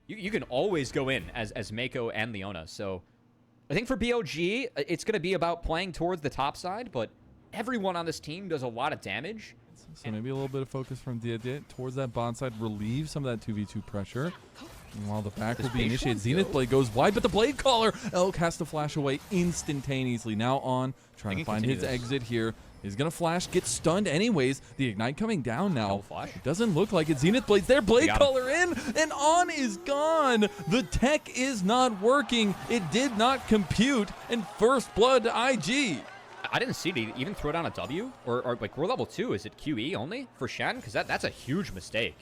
you can always go in as Mako and Leona. So I think for BLG, it's going to be about playing towards the top side, but everyone on this team does a lot of damage. So maybe a little bit of focus from Dia towards that bot side, relieve some of that 2v2 pressure. And while the back will be initiated, Zenith Blade goes wide, but the Blade Caller, Elk has to flash away instantaneously. Now On, trying to find his exit here. He's going to flash, get stunned anyways. The Ignite coming down now. It doesn't look like it. Zenith Blade's there, Blade Caller in, and On is gone. The tech is not working. It did not compute, and first blood to IG. I didn't see it even throw down a W, or like we're level 2. Is it QE only for Shen? Because that's a huge mistake.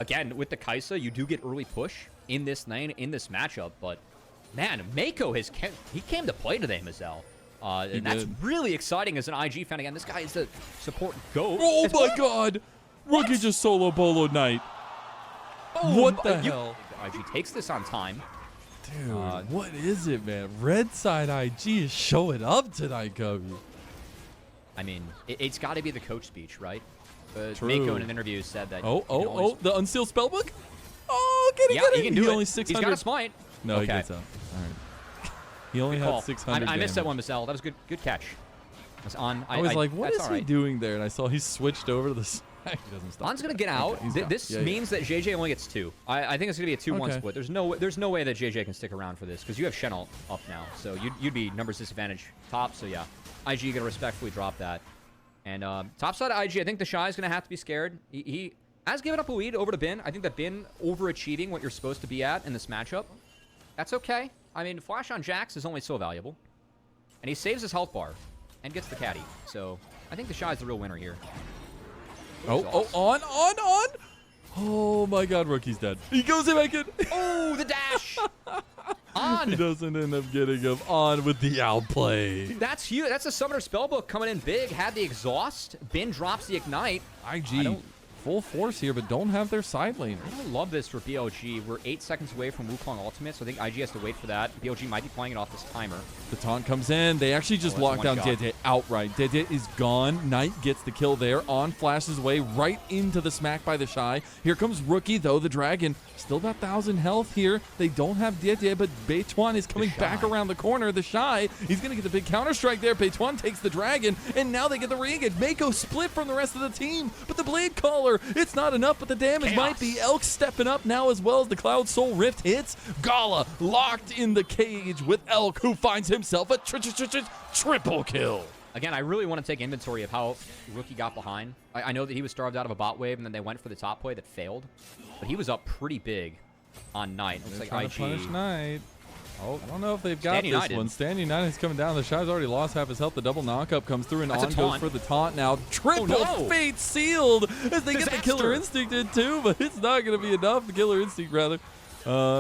Again, with the Kaisa, you do get early push in this lane, in this matchup, but man, Mako he came to play today, Mazel. And that's really exciting as an IG fan. Again, this guy is the support GOAT. Oh my god! Rookie just solo bolo Knight. Oh, what the hell? IG takes this on time. Dude, what is it, man? Red side IG is showing up tonight, Kobe. I mean, it's got to be the coach speech, right? Mako in an interview said that. The unsealed spellbook? Oh, get it. He can do it. Only 600. He's got a smite. No, he gets out. All right. He only had 600 I missed that one, Mazel. That was good catch. That's On. I was like, what is he doing there? And I saw he switched over to the side. He doesn't stop. On's going to get out. This means that JJ only gets 2. I think it's going to be a 2-1 split. There's no way that JJ can stick around for this because you have Shen ult up now. So you'd be numbers disadvantage top. So yeah, IG going to respectfully drop that. And top side of IG, I think the Shy is going to have to be scared. He has given up a lead over to Bin. I think that Bin overachieving what you're supposed to be at in this matchup. That's okay. I mean, Flash on Jax is only so valuable. And he saves his health bar and gets the caddy. So I think the Shy is the real winner here. On. Oh my god, Rookie's dead. He goes in back in. Oh, the dash. On. He doesn't end up getting him on with the outplay. That's huge. That's a Summoner Spellbook coming in big. Had the exhaust. Bin drops the Ignite. IG full force here, but don't have their side lane. I don't love this for BLG. We're 8 seconds away from Wukong Ultimate, so I think IG has to wait for that. BLG might be playing it off this timer. The taunt comes in. They actually just lock down Dede outright. Dede is gone. Knight gets the kill there. On flashes away right into the smack by the Shy. Here comes Rookie, though. The Dragon still about 1,000 health here. They don't have Dede, but Beituan is coming back around the corner. The Shy, he's going to get the big counter-strike there. Beituan takes the Dragon, and now they get the re-engage. Mako split from the rest of the team, but the Blade Caller, it's not enough, but the damage might be. Elk stepping up now as well as the Cloud Soul Rift hits. Gala locked in the cage with Elk, who finds himself a triple kill. Again, I really want to take inventory of how Rookie got behind. I know that he was starved out of a bot wave, and then they went for the top play that failed. But he was up pretty big on Knight. Looks like IG. To punish Knight. Oh, I don't know if they've got this one. Stan United is coming down. The Shy's already lost half his health. The double knockup comes through, and On goes for the taunt now. Triple fate sealed as they get the Killer Instinct in too, but it's not going to be enough. The Killer Instinct, rather,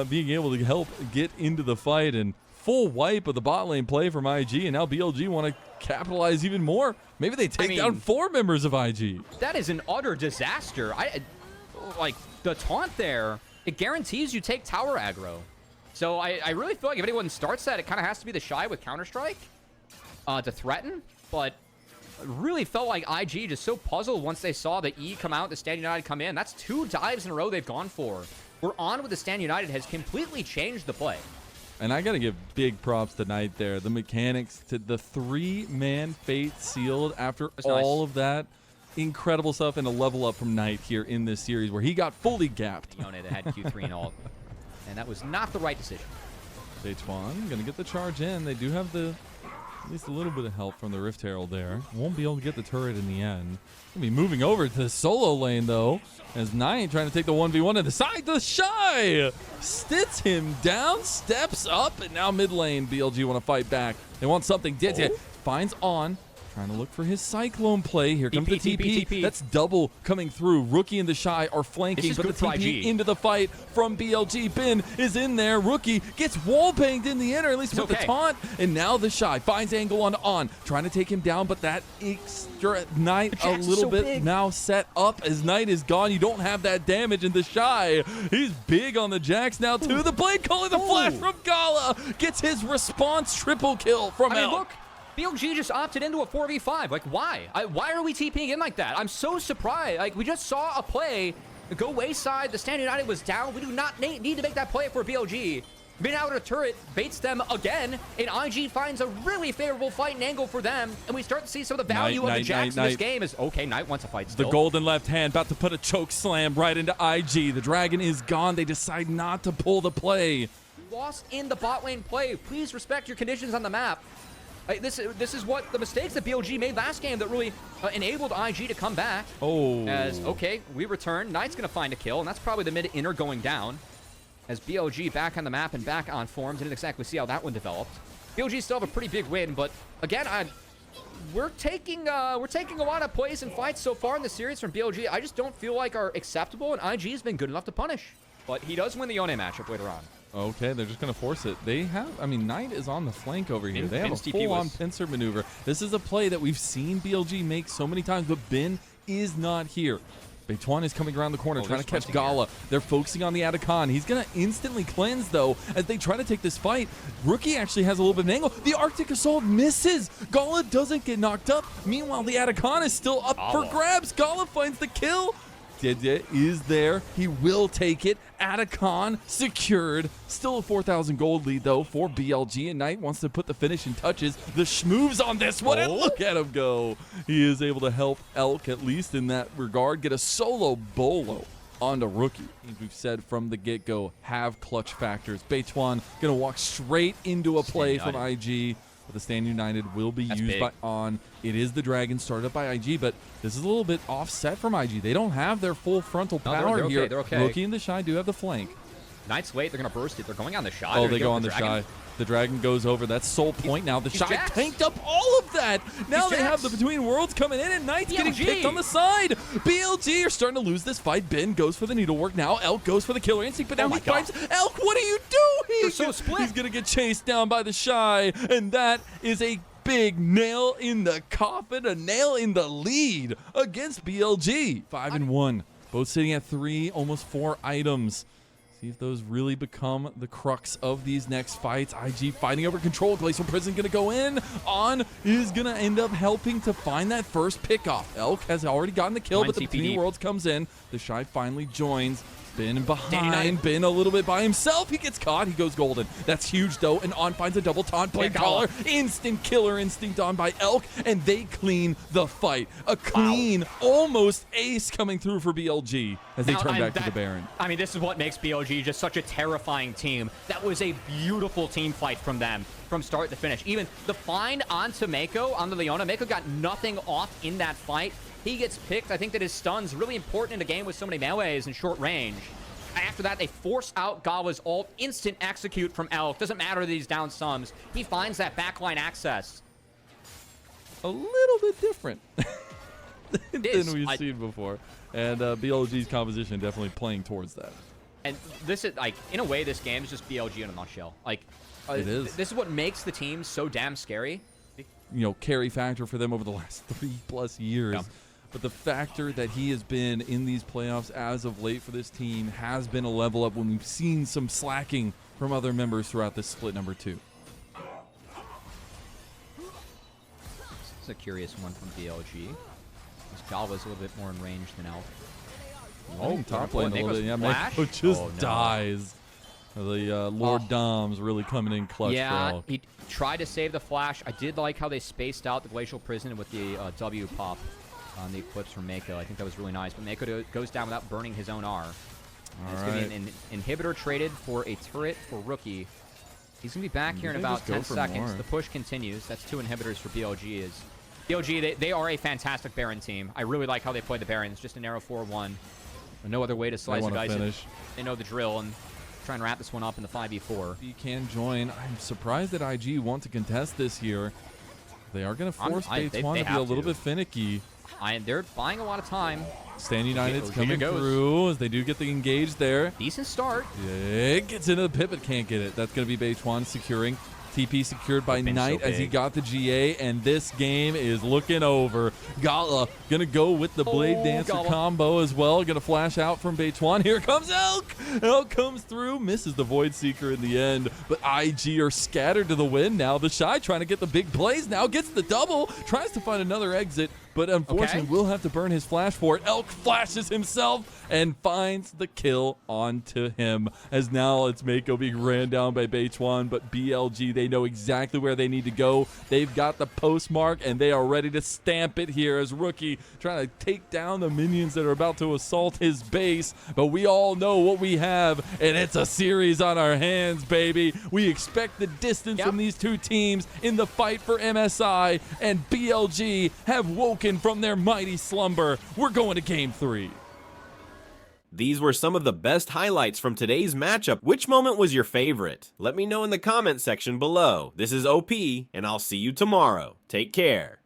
being able to help get into the fight, and full wipe of the bot lane play from IG, and now BLG want to capitalize even more. Maybe they take down 4 members of IG. That is an utter disaster. Like, the taunt there, it guarantees you take tower aggro. So I really feel like if anyone starts that, it kind of has to be the Shy with Counter-Strike to threaten. But it really felt like IG just so puzzled once they saw the E come out, the Stand United come in. That's 2 dives in a row they've gone for. We're on with the Stand United has completely changed the play. And I got to give big props to Knight there. The mechanics to the 3-man fate sealed after all of that. Incredible stuff, and a level up from Knight here in this series where he got fully gapped. Yone that had Q3 and all. And that was not the right decision. Beituan going to get the charge in. They do have at least a little bit of help from the Rift Herald there. Won't be able to get the turret in the end. Going to be moving over to the solo lane, though, as Knight trying to take the 1v1 to the side. The Shy stits him down, steps up, and now mid lane, BLG want to fight back. They want something. Did finds On. Trying to look for his Cyclone play. Here comes the TP. That's double coming through. Rookie and the Shy are flanking, but the TP into the fight from BLG. Bin is in there. Rookie gets wall banged in the inner, at least with the taunt. And now the Shy finds angle on. Trying to take him down, but that extra Knight a little bit now set up as Knight is gone. You don't have that damage, and the Shy, he's big on the Jax now too. The Blade calling the flash from Gala. Gets his response triple kill from Elk. Look. BLG just opted into a 4v5. Like, why? Why are we TPing in like that? I'm so surprised. Like, we just saw a play go wayside. The Stand United was down. We do not need to make that play for BLG. Mid outer turret baits them again, and IG finds a really favorable fighting angle for them, and we start to see some of the value of the Jacks in this game. Is okay, Knight wants a fight still. The golden left hand about to put a choke slam right into IG. The dragon is gone. They decide not to pull the play. Lost in the bot lane play. Please respect your conditions on the map. This is what the mistakes that BLG made last game that really enabled IG to come back. Oh. As, okay, we return. Knight's going to find a kill, and that's probably the mid-inner going down. As BLG back on the map and back on forms. Didn't exactly see how that one developed. BLG still have a pretty big win, but again, we're taking a lot of plays and fights so far in the series from BLG. I just don't feel like are acceptable, and IG has been good enough to punish. But he does win the Yone matchup later on. Okay, they're just going to force it. They have, I mean, Knight is on the flank over here. They have a full-on pincer maneuver. This is a play that we've seen BLG make so many times, but Bin is not here. Beituan is coming around the corner, trying to catch Gala. They're focusing on the Atacon. He's going to instantly cleanse, though, as they try to take this fight. Rookie actually has a little bit of an angle. The Arctic Assault misses. Gala doesn't get knocked up. Meanwhile, the Atacon is still up for grabs. Gala finds the kill. Dede is there. He will take it. Atacon secured. Still a 4,000 gold lead, though, for BLG. And Knight wants to put the finishing touches. The schmoves on this one, and look at him go. He is able to help Elk, at least in that regard, get a solo bolo onto Rookie. We've said from the get-go, have clutch factors. Beituan going to walk straight into a play from IG. But the Stand United will be used by On. It is the Dragon started up by IG, but this is a little bit offset from IG. They don't have their full frontal power here. They're okay. Rookie and the Shy do have the flank. Knight's late. They're going to burst it. They're going on the Shy. Oh, they go on the Shy. The Dragon goes over. That's Soul Point now. The Shy tanked up all of that. Now they have the Between Worlds coming in, and Knight's getting picked on the side. BLG are starting to lose this fight. Ben goes for the needlework now. Elk goes for the Killer Instinct, but now he fights Elk. What are you doing? They're so split. He's going to get chased down by the Shy, and that is a big nail in the coffin, a nail in the lead against BLG. 5-1. Both sitting at 3, almost 4 items. See if those really become the crux of these next fights. IG fighting over control. Glacial Prison going to go in. On is going to end up helping to find that first pickoff. Elk has already gotten the kill, but the Between Worlds comes in. The Shy finally joins. Bin behind. Bin a little bit by himself. He gets caught. He goes golden. That's huge, though. And On finds a double taunt. Blade Collar. Instant Killer Instinct on by Elk. And they clean the fight. A clean, almost ace coming through for BLG as they turn back to the Baron. I mean, this is what makes BLG just such a terrifying team. That was a beautiful team fight from them from start to finish. Even the find onto Mako, onto Leona. Mako got nothing off in that fight. He gets picked. I think that his stun's really important in a game with so many melees and short range. After that, they force out Gawa's ult. Instant execute from Elk. Doesn't matter that he's down sums. He finds that backline access. A little bit different than we've seen before. And BLG's composition definitely playing towards that. And this is, like, in a way, this game is just BLG in a nutshell. Like, it is. This is what makes the team so damn scary. You know, carry factor for them over the last 3+ years. Yeah. But the factor that he has been in these playoffs as of late for this team has been a level up when we've seen some slacking from other members throughout this split number 2. This is a curious one from BLG. Java's a little bit more in range than Elk. Oh, top lane a little bit. Yeah, Mako just dies. The Lord Dom's really coming in clutch for Elk. He tried to save the flash. I did like how they spaced out the Glacial Prison with the W pop on the Eclipse from Mako. I think that was really nice. But Mako goes down without burning his own R. It's going to be an inhibitor traded for a turret for Rookie. He's going to be back here in about 10 seconds. The push continues. That's 2 inhibitors for BLG. BLG, they are a fantastic Baron team. I really like how they play the Baron. It's just a narrow 4-1. No other way to slice the dice. They know the drill and try and wrap this one up in the 5v4. He can join. I'm surprised that IG want to contest this here. They are going to force Beituan to be a little bit finicky. They're buying a lot of time. Stand United's coming through as they do get the engage there. Decent start. Yeah, it gets into the pit, but can't get it. That's going to be Beituan securing. TP secured by Knight as he got the GA, and this game is looking over. Gala going to go with the Blade Dancer combo as well. Going to flash out from Beituan. Here comes Elk. Elk comes through, misses the Void Seeker in the end, but IG are scattered to the wind now. The Shy trying to get the big plays now, gets the double, tries to find another exit. but unfortunately will have to burn his flash for it. Elk flashes himself and finds the kill onto him, as now it's Mako being ran down by Beichuan, but BLG, they know exactly where they need to go. They've got the postmark, and they are ready to stamp it here as Rookie trying to take down the minions that are about to assault his base, but we all know what we have, and it's a series on our hands, baby. We expect the distance from these two teams in the fight for MSI, and BLG have woken from their mighty slumber. We're going to game 3. These were some of the best highlights from today's matchup. Which moment was your favorite? Let me know in the comment section below. This is OP, and I'll see you tomorrow. Take care.